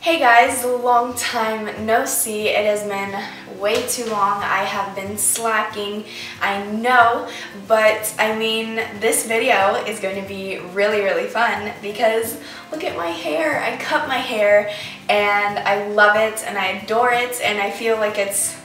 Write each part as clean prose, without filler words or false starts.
Hey guys, long time no see. It has been way too long. I have been slacking, I know, but I mean, this video is going to be really fun because look at my hair. I cut my hair and I love it and I adore it, and I feel like it's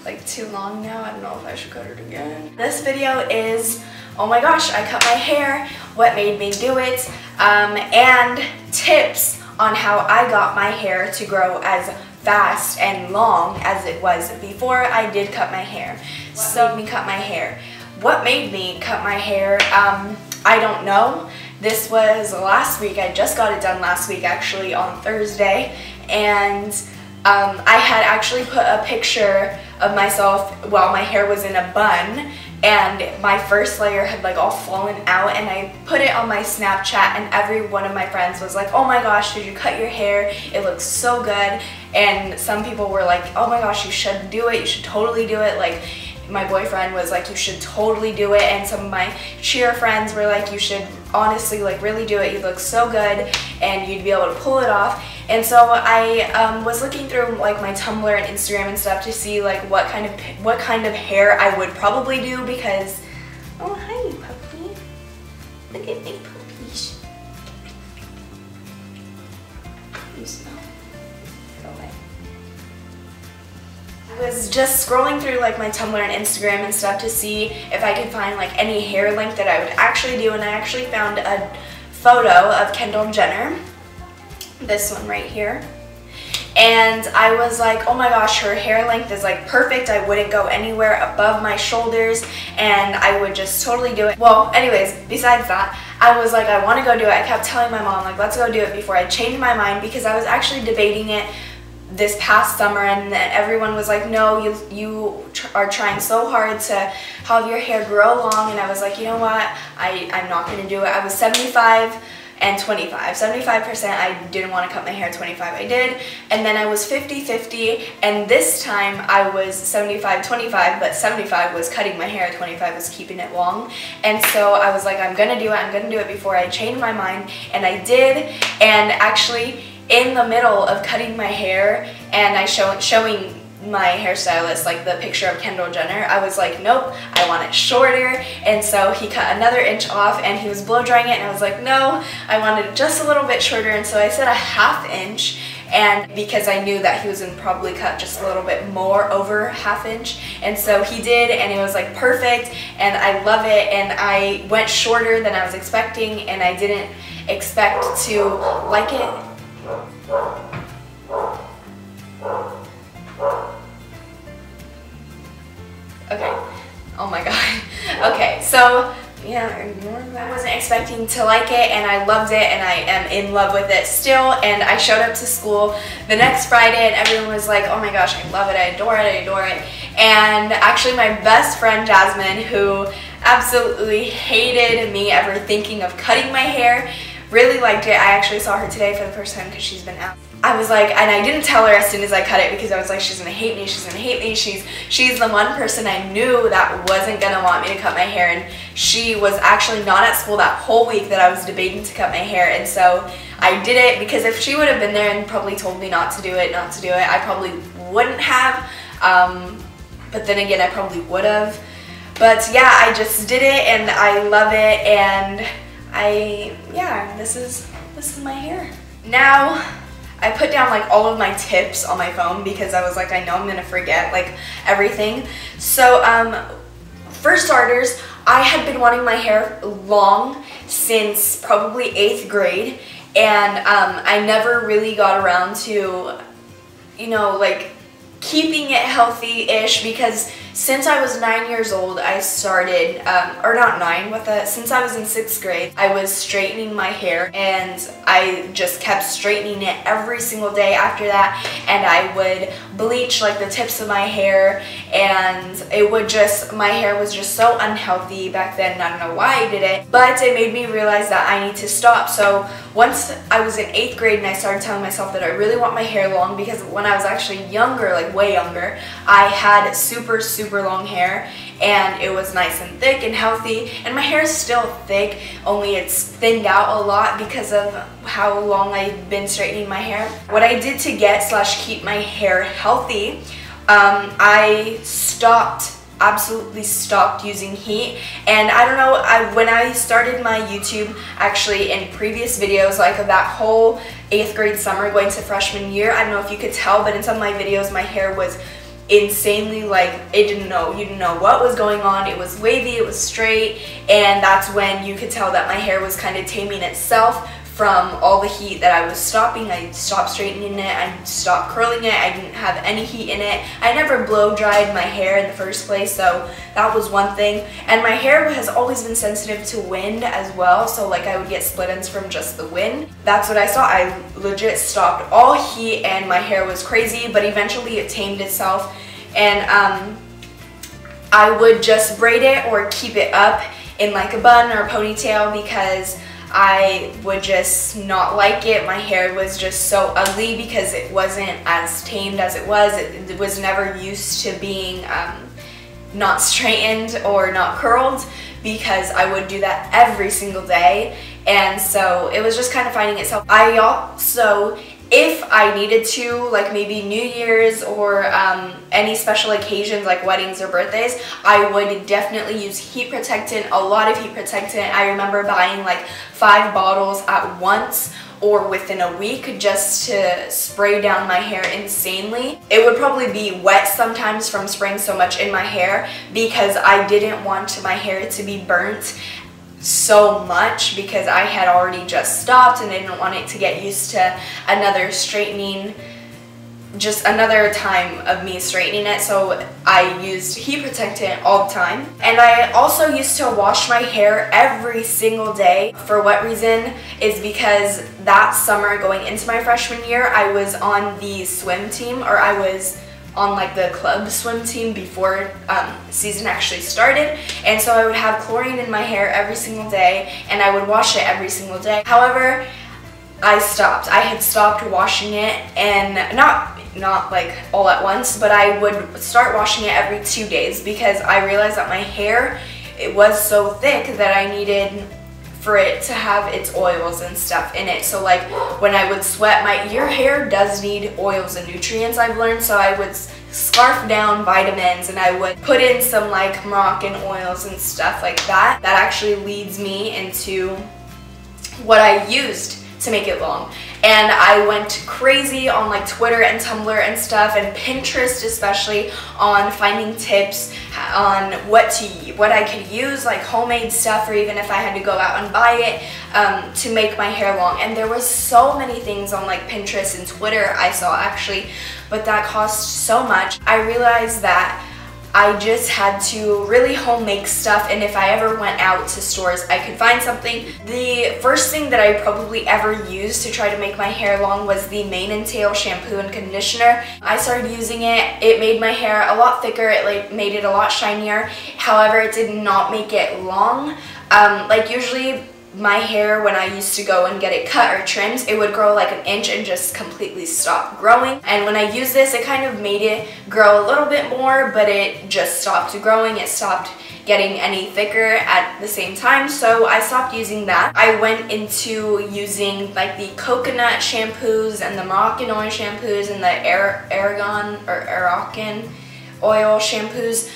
like too long now. I don't know if I should cut it again. This video is, oh my gosh, I cut my hair, what made me do it, and tips on how I got my hair to grow as fast and long as it was before I did cut my hair. What made me cut my hair? What made me cut my hair? I don't know. This was last week. I just got it done last week, actually, on Thursday, and I had actually put a picture of myself while my hair was in a bun, and my first layer had like all fallen out, and I put it on my Snapchat, and every one of my friends was like, oh my gosh, did you cut your hair? It looks so good. And some people were like, oh my gosh, you should do it, you should totally do it. Like, my boyfriend was like, you should totally do it, and some of my cheer friends were like, you should honestly like really do it, you look so good and you'd be able to pull it off. And so I was looking through like my Tumblr and Instagram and stuff to see like what kind of hair I would probably do, because oh hi puppy, look at my puppies, you smell, go away. I was just scrolling through like my Tumblr and Instagram and stuff to see if I could find like any hair length that I would actually do, and I actually found a photo of Kendall Jenner, this one right here, and I was like, oh my gosh, her hair length is like perfect. I wouldn't go anywhere above my shoulders and I would just totally do it. Well, anyways, besides that, I was like, I want to go do it. I kept telling my mom like, let's go do it, before I changed my mind, because I was actually debating it this past summer, and then everyone was like, no, you are trying so hard to have your hair grow long, and I was like, you know what, I'm not going to do it. I was 75 and 25. 75% I didn't want to cut my hair, 25 I did, and then I was 50-50, and this time I was 75-25, but 75 was cutting my hair, 25 was keeping it long. And so I was like, I'm going to do it before I change my mind, and I did. And actually, in the middle of cutting my hair and I showing my hairstylist like the picture of Kendall Jenner, I was like, nope, I want it shorter. And so he cut another inch off and he was blow drying it, and I was like, no, I wanted it just a little bit shorter. And so I said a ½ inch, and because I knew that he was gonna probably cut just a little bit more over ½ inch, and so he did, and it was like perfect, and I love it. And I went shorter than I was expecting, and I didn't expect to like it. Okay, oh my god. Okay, so yeah, ignore that. I wasn't expecting to like it, and I loved it, and I am in love with it still. And I showed up to school the next Friday, and everyone was like, oh my gosh, I love it, I adore it, I adore it. And actually my best friend Jasmine, who absolutely hated me ever thinking of cutting my hair, really liked it. I actually saw her today for the first time because she's been out. I was like, and I didn't tell her as soon as I cut it, because I was like, she's gonna hate me, she's gonna hate me. She's the one person I knew that wasn't gonna want me to cut my hair, and she was actually not at school that whole week that I was debating to cut my hair. And so I did it, because if she would have been there and probably told me not to do it, I probably wouldn't have. But then again, I probably would have. But yeah, I just did it, and I love it, and yeah, this is my hair. Now, I put down like all of my tips on my phone, because I was like, I know I'm gonna forget like everything. So for starters, I had been wanting my hair long since probably 8th grade, and I never really got around to, you know, like keeping it healthy-ish, because since I was 9 years old, I started, or not 9, since I was in 6th grade, I was straightening my hair, and I just kept straightening it every single day after that, and I would bleach like the tips of my hair, and my hair was just so unhealthy back then. I don't know why I did it, but it made me realize that I need to stop. So once I was in 8th grade and I started telling myself that I really want my hair long, because when I was actually younger, like way younger, I had super, super long hair and it was nice and thick and healthy, and my hair is still thick, only it's thinned out a lot because of how long I've been straightening my hair. What I did to get / keep my hair healthy, I absolutely stopped using heat. And I don't know, when I started my YouTube, actually in previous videos, like that whole 8th grade summer going to freshman year, I don't know if you could tell, but in some of my videos my hair was insanely, like, you didn't know what was going on. It was wavy, it was straight, and that's when you could tell that my hair was kind of taming itself from all the heat that I was stopping. I stopped straightening it, I stopped curling it, I didn't have any heat in it. I never blow dried my hair in the first place, so that was one thing. And my hair has always been sensitive to wind as well, so like I would get split ends from just the wind. That's what I saw. I legit stopped all heat and my hair was crazy, but eventually it tamed itself, and I would just braid it or keep it up in like a bun or a ponytail because I would just not like it. My hair was just so ugly because it wasn't as tamed as it was. It was never used to being not straightened or not curled, because I would do that every single day, and so it was just kind of finding itself. I also, if I needed to, like maybe New Year's or any special occasions like weddings or birthdays, I would definitely use heat protectant, a lot of heat protectant. I remember buying like 5 bottles at once or within a week just to spray down my hair insanely. It would probably be wet sometimes from spraying so much in my hair because I didn't want my hair to be burnt so much, because I had already just stopped and I didn't want it to get used to another straightening, just another time of me straightening it. So I used heat protectant all the time. And I also used to wash my hair every single day. For what reason? Is because that summer going into my freshman year, I was on the swim team, or I was on like the club swim team before season actually started, and so I would have chlorine in my hair every single day and I would wash it every single day. However, I had stopped washing it, and not like all at once, but I would start washing it every 2 days because I realized that my hair, it was so thick that I needed for it to have its oils and stuff in it. So like when I would sweat, your hair does need oils and nutrients, I've learned, so I would scarf down vitamins and I would put in some like Moroccan oils and stuff like that. That actually leads me into what I used to make it long. And I went crazy on like Twitter and Tumblr and stuff, and Pinterest especially, on finding tips on what I could use, like homemade stuff, or even if I had to go out and buy it to make my hair long. And there was so many things on like Pinterest and Twitter I saw actually, but that cost so much. I realized that I just had to really home make stuff, and if I ever went out to stores I could find something. The first thing that I probably ever used to try to make my hair long was the Mane and Tail shampoo and conditioner. I started using it, it made my hair a lot thicker, it made it a lot shinier. However, it did not make it long. Like usually my hair, when I used to go and get it cut or trimmed, it would grow like an inch and just completely stop growing. And when I used this, it kind of made it grow a little bit more, but it just stopped growing. It stopped getting any thicker at the same time, so I stopped using that. I went into using like the coconut shampoos and the Moroccan oil shampoos and the Aragon oil shampoos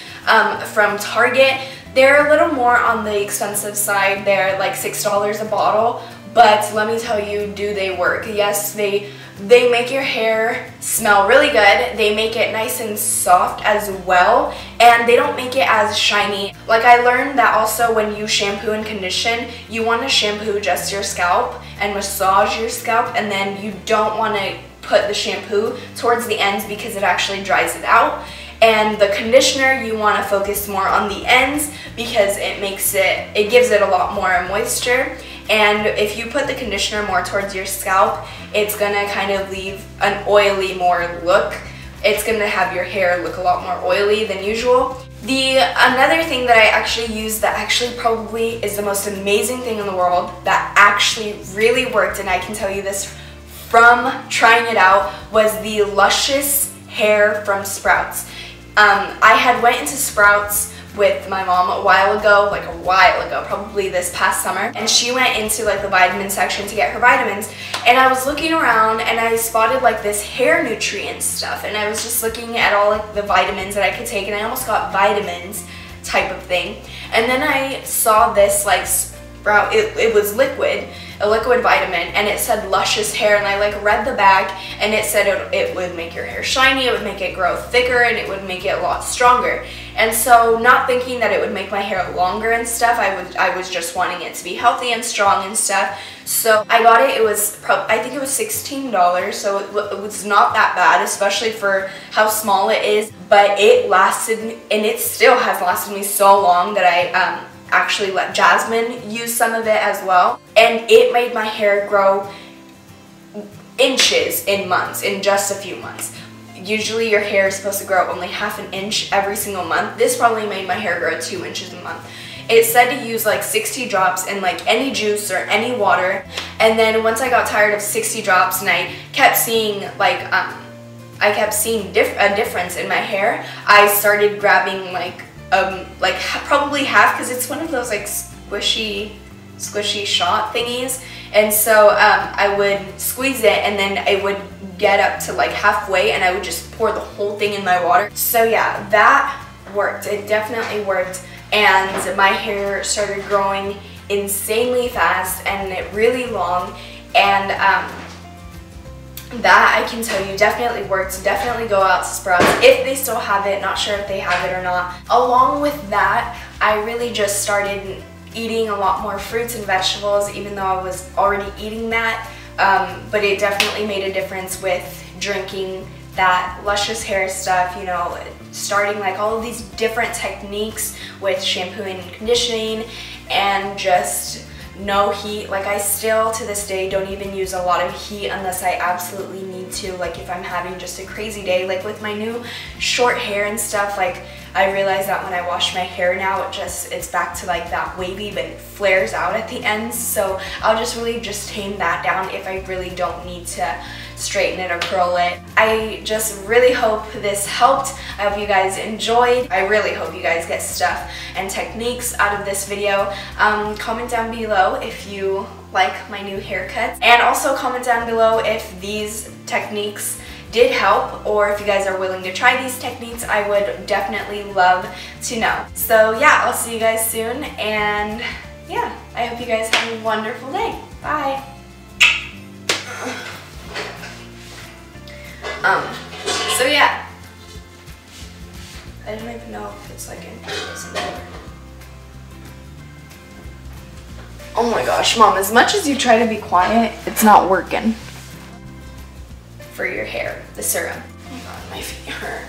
from Target. They're a little more on the expensive side. They're like $6 a bottle, but let me tell you, do they work? Yes, they make your hair smell really good. They make it nice and soft as well, and they don't make it as shiny. Like I learned that also when you shampoo and condition, you want to shampoo just your scalp and massage your scalp, and then you don't want to put the shampoo towards the ends because it actually dries it out. And the conditioner, you want to focus more on the ends because it gives it a lot more moisture. And if you put the conditioner more towards your scalp, it's gonna kind of leave an oily more look. It's gonna have your hair look a lot more oily than usual. Another thing that I actually used that actually probably is the most amazing thing in the world that actually really worked, and I can tell you this from trying it out, was the Luscious Hair from Sprouts. I had went into Sprouts with my mom a while ago, probably this past summer, and she went into like the vitamin section to get her vitamins, and I was looking around and I spotted like this hair nutrient stuff, and I was just looking at all like the vitamins that I could take, and I almost got vitamins type of thing, and then I saw this like Sprout, it was liquid, a liquid vitamin, and it said Luscious Hair, and I like read the bag, and it said it would make your hair shiny, it would make it grow thicker, and it would make it a lot stronger. And so, not thinking that it would make my hair longer and stuff, I was just wanting it to be healthy and strong and stuff. So I got it. It was I think it was $16, so it was not that bad, especially for how small it is. But it lasted, and it still has lasted me so long that I actually let Jasmine use some of it as well, and it made my hair grow inches in months, in just a few months. Usually your hair is supposed to grow only half an inch every single month. This probably made my hair grow 2 inches a month. It said to use like 60 drops in like any juice or any water, and then once I got tired of 60 drops and I kept seeing like a difference in my hair, I started grabbing like probably half, because it's one of those like squishy shot thingies, and so I would squeeze it, and then it would get up to like halfway, and I would just pour the whole thing in my water. So yeah, that worked. It definitely worked, and my hair started growing insanely fast and really long, and that I can tell you definitely works. Definitely go out to Sprouts if they still have it. Not sure if they have it or not. Along with that, I really just started eating a lot more fruits and vegetables, even though I was already eating that. But it definitely made a difference with drinking that Luscious Hair stuff, you know, starting like all of these different techniques with shampooing and conditioning, and just no heat. Like I still to this day don't even use a lot of heat unless I absolutely need to, like if I'm having just a crazy day, like with my new short hair and stuff. Like I realize that when I wash my hair now, it's back to like that wavy, but it flares out at the ends, so I'll just really just tame that down if I really don't need to straighten it or curl it. I just really hope this helped. I hope you guys enjoyed. I really hope you guys get stuff and techniques out of this video. Comment down below if you like my new haircuts, and also comment down below if these techniques did help, or if you guys are willing to try these techniques. I would definitely love to know. So yeah, I'll see you guys soon, and yeah, I hope you guys have a wonderful day. Bye. So yeah, I don't even know if it's like in focus anymore. Oh my gosh, Mom, as much as you try to be quiet, it's not working. For your hair, the serum. Oh my god, my feet hurt.